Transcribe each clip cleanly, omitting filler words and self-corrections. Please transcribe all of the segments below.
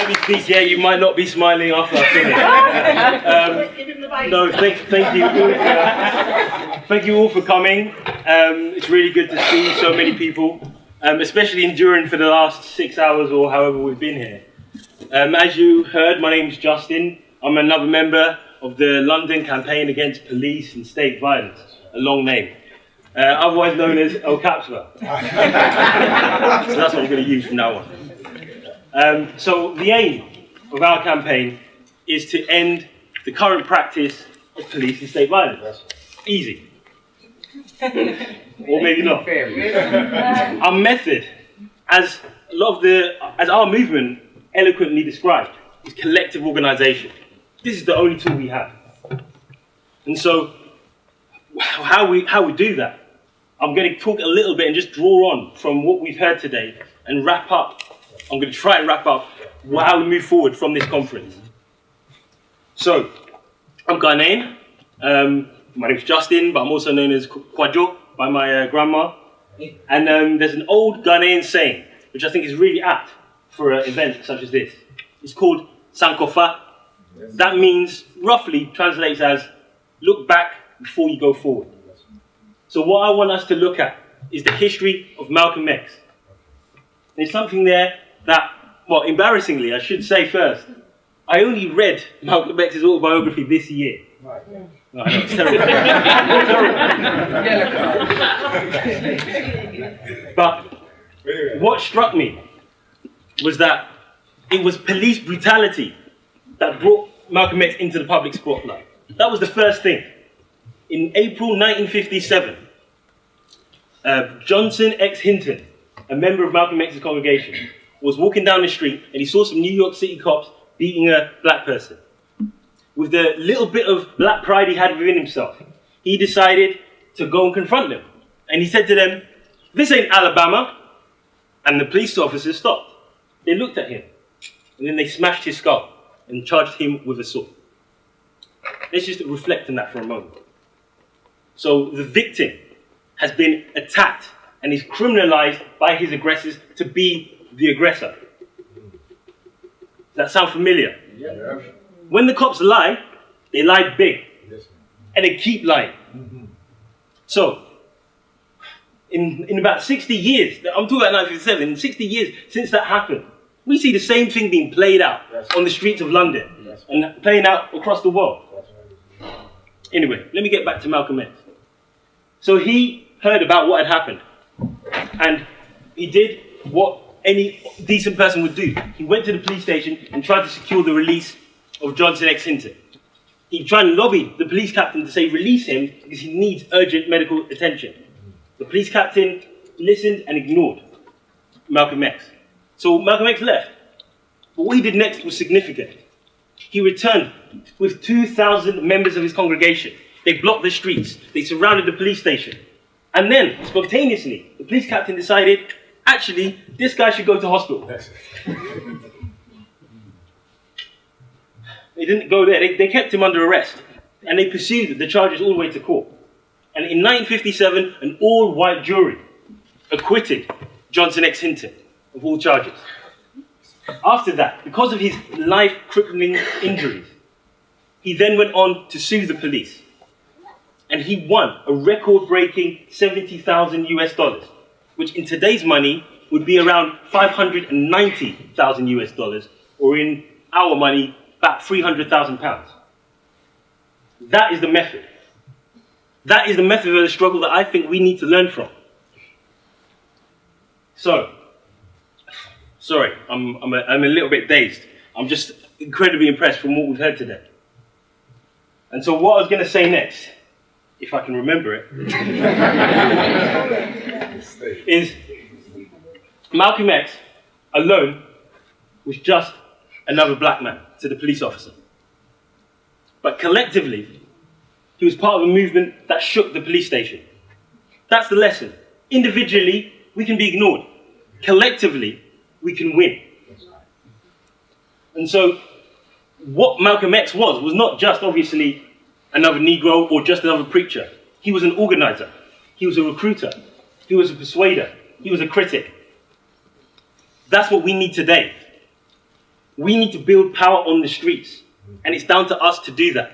let me speak. Yeah, you might not be smiling after I finish. No, thank you. Thank you all for coming. It's really good to see so many people, especially enduring for the last 6 hours or however we've been here. As you heard, my name's Justin. I'm another member of the London Campaign Against Police and State Violence, a long name. Otherwise known as El Capsula. So that's what I'm going to use from now on. So the aim of our campaign is to end the current practice of police and state violence. Easy. Or maybe not. Our method, as our movement eloquently described, is collective organisation. This is the only tool we have. And so, how we do that? I'm going to talk a little bit and just draw on from what we've heard today and wrap up. I'm going to try and wrap up how we move forward from this conference. So, I'm Ghanaian. My name's Justin, but I'm also known as Kojo by my grandma. And there's an old Ghanaian saying, which I think is really apt for an event such as this. It's called Sankofa. That means, roughly, translates as, look back before you go forward. So what I want us to look at is the history of Malcolm X. There's something there that, well, embarrassingly, I should say first, I only read Malcolm X's autobiography this year. Right. No, I know, it's terrible. But what struck me was that it was police brutality that brought Malcolm X into the public spotlight. That was the first thing. In April 1957, Johnson X. Hinton, a member of Malcolm X's congregation, was walking down the street and he saw some New York City cops beating a black person. With the little bit of black pride he had within himself, he decided to go and confront them. And he said to them, "This ain't Alabama." And the police officers stopped. They looked at him and then they smashed his skull and charged him with assault. Let's just reflect on that for a moment. So the victim has been attacked and is criminalized by his aggressors to be the aggressor. Does that sound familiar? Yeah. When the cops lie, they lie big. And they keep lying. So, in about 60 years, I'm talking about 1957, in 60 years since that happened, we see the same thing being played out on the streets of London and playing out across the world. Anyway, let me get back to Malcolm X. So he heard about what had happened, and he did what any decent person would do. He went to the police station and tried to secure the release of Johnson X. Hinton. He tried and lobbied the police captain to say release him because he needs urgent medical attention. The police captain listened and ignored Malcolm X. So Malcolm X left. But what he did next was significant. He returned with 2,000 members of his congregation. They blocked the streets. They surrounded the police station. And then, spontaneously, the police captain decided, actually, this guy should go to hospital. They didn't go there. They kept him under arrest. And they pursued the charges all the way to court. And in 1957, an all-white jury acquitted Johnson X. Hinton of all charges. After that, because of his life-crippling injuries, he then went on to sue the police. And he won a record-breaking $70,000 US, which in today's money would be around $590,000 US, or in our money, about £300,000. That is the method. That is the method of the struggle that I think we need to learn from. So, sorry, I'm a little bit dazed. I'm just incredibly impressed from what we've heard today. And so what I was going to say next, if I can remember it, is Malcolm X alone was just another black man to the police officer. But collectively, he was part of a movement that shook the police station. That's the lesson. Individually, we can be ignored. Collectively, we can win. And so, what Malcolm X was not just, obviously, another Negro or just another preacher. He was an organizer. He was a recruiter. He was a persuader. He was a critic. That's what we need today. We need to build power on the streets, and it's down to us to do that.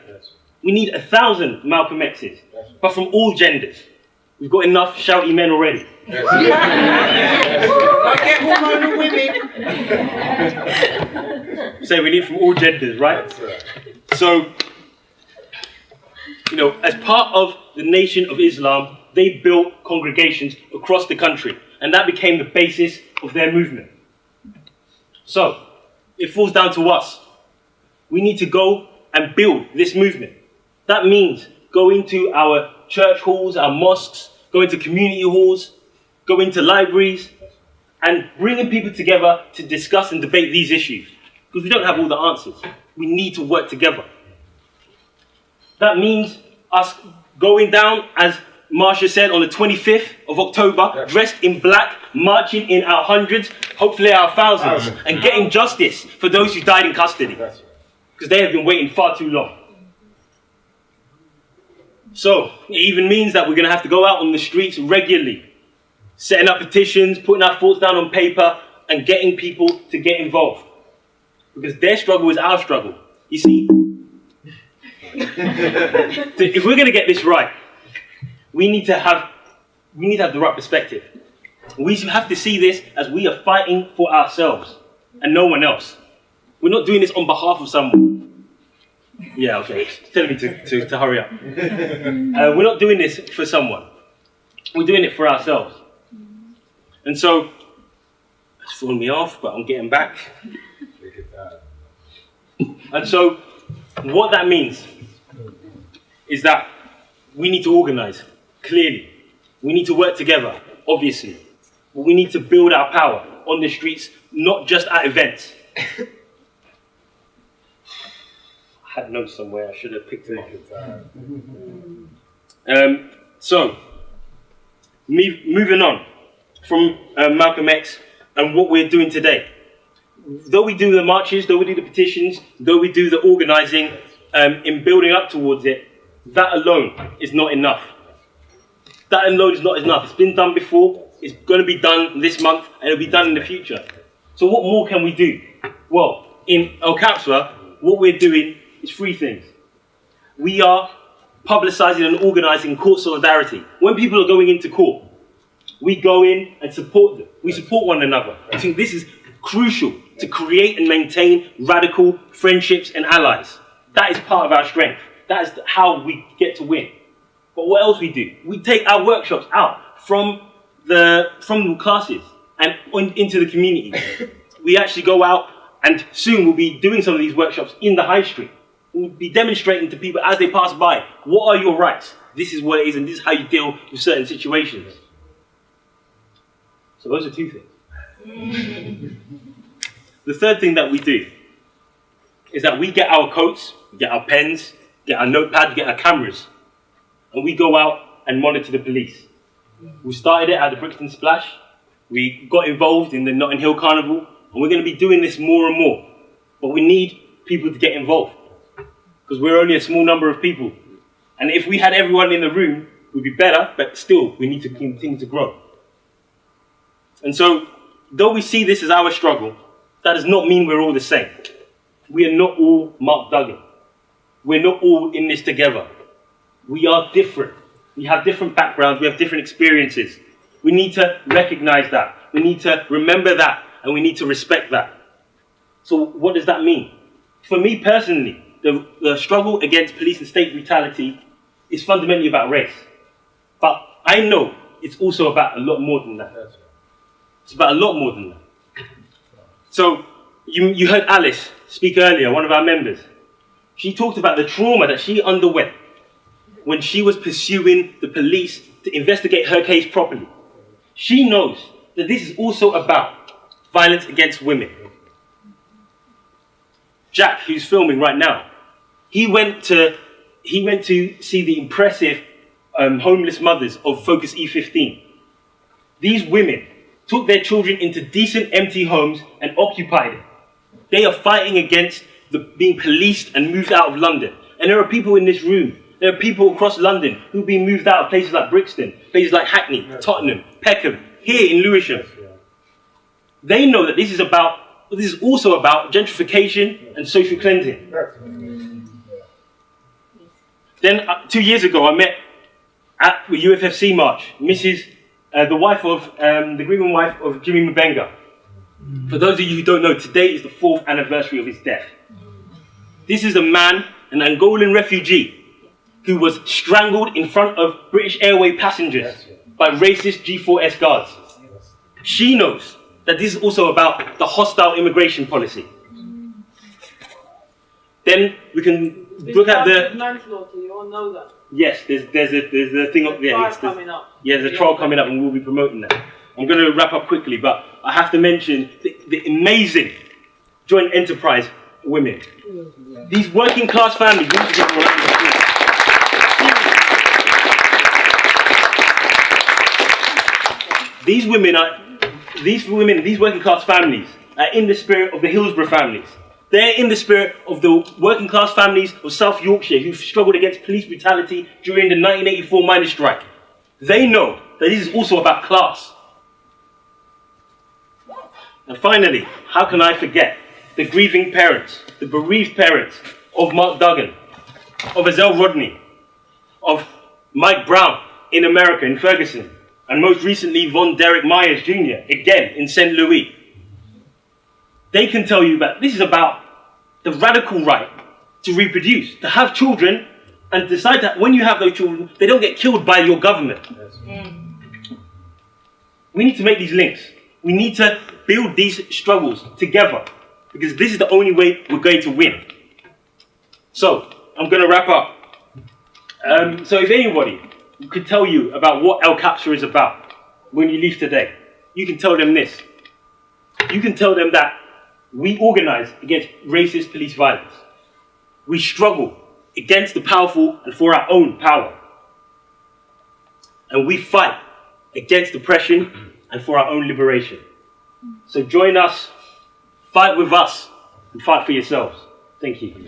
We need 1,000 Malcolm X's, but from all genders. We've got enough shouty men already. So we need from all genders, right? So, as part of the Nation of Islam, they built congregations across the country, and that became the basis of their movement. So, it falls down to us. We need to go and build this movement. That means go into our church halls, our mosques, go into community halls, go into libraries, and bringing people together to discuss and debate these issues. Because we don't have all the answers. We need to work together. That means us going down, as Marsha said, on the 25th of October, dressed in black, marching in our hundreds, hopefully our thousands, and getting justice for those who died in custody. Because they have been waiting far too long. So, it even means that we're going to have to go out on the streets regularly, setting up petitions, putting our thoughts down on paper, and getting people to get involved. Because their struggle is our struggle. You see, if we're going to get this right, we need to have the right perspective. We have to see this as we are fighting for ourselves and no one else. We're not doing this on behalf of someone. Yeah, okay, it's telling me to hurry up. We're not doing this for someone. We're doing it for ourselves. And so, it's throwing me off, but I'm getting back. And so, what that means is that we need to organize, clearly. We need to work together, obviously. But we need to build our power on the streets, not just at events. I had notes somewhere, I should have picked them up. So, moving on from Malcolm X and what we're doing today. Though we do the marches, though we do the petitions, though we do the organising in building up towards it, that alone is not enough. That alone is not enough. It's been done before, it's going to be done this month, and it'll be done in the future. So what more can we do? Well, in El Kapswa, what we're doing is 3 things. We are publicising and organising court solidarity. When people are going into court, we go in and support them. We support one another. I think this is crucial to create and maintain radical friendships and allies. That is part of our strength. That is how we get to win. But what else we do? We take our workshops out from the classes and into the community. We actually go out, and soon we'll be doing some of these workshops in the high street. We'll be demonstrating to people as they pass by, what are your rights? This is what it is, and this is how you deal with certain situations. So those are 2 things. The third thing that we do is that we get our coats, get our pens, get our notepad, get our cameras, and we go out and monitor the police. We started it at the Brixton Splash. We got involved in the Notting Hill Carnival, and we're going to be doing this more and more. But we need people to get involved, because we're only a small number of people. And if we had everyone in the room, it would be better, but still, we need to continue to grow. And so, though we see this as our struggle, that does not mean we're all the same. We are not all Mark Duggan. We're not all in this together. We are different. We have different backgrounds. We have different experiences. We need to recognize that. We need to remember that. And we need to respect that. So what does that mean? For me personally, the struggle against police and state brutality is fundamentally about race. But I know it's also about a lot more than that. It's about a lot more than that. So you heard Alice speak earlier, one of our members. She talked about the trauma that she underwent when she was pursuing the police to investigate her case properly. She knows that this is also about violence against women. Jack, who's filming right now, he went to see the impressive homeless mothers of Focus E15. These women took their children into decent empty homes and occupied it. They are fighting against being policed and moved out of London. And there are people in this room, there are people across London who've been moved out of places like Brixton, places like Hackney, Tottenham, Peckham, here in Lewisham. They know that this is about but this is also about gentrification and social cleansing. Then 2 years ago, I met at the UFFC march, the wife of, the grieving wife of Jimmy Mabenga. For those of you who don't know, today is the 4th anniversary of his death. This is a man, an Angolan refugee, who was strangled in front of British Airways passengers by racist G4S guards. She knows that this is also about the hostile immigration policy. Then we can look at the manslaughter. You all know that. Yes, there's a thing up there. There's a trial coming up, and we'll be promoting that. I'm going to wrap up quickly, but I have to mention the amazing joint enterprise women. These working class families need to get more active. These working class families are in the spirit of the Hillsborough families. They're in the spirit of the working class families of South Yorkshire who struggled against police brutality during the 1984 miners' strike. They know that this is also about class. And finally, how can I forget the grieving parents, the bereaved parents of Mark Duggan, of Azelle Rodney, of Mike Brown in America, in Ferguson, and most recently Von Derek Myers Jr., again in St. Louis. They can tell you that this is about the radical right to reproduce, to have children, and decide that when you have those children, they don't get killed by your government. We need to make these links. We need to build these struggles together, because this is the only way we're going to win. So, I'm going to wrap up. So if anybody could tell you about what El Capsa is about when you leave today, you can tell them this. You can tell them that we organize against racist police violence. We struggle against the powerful and for our own power. And we fight against oppression and for our own liberation. So join us, fight with us, and fight for yourselves. Thank you.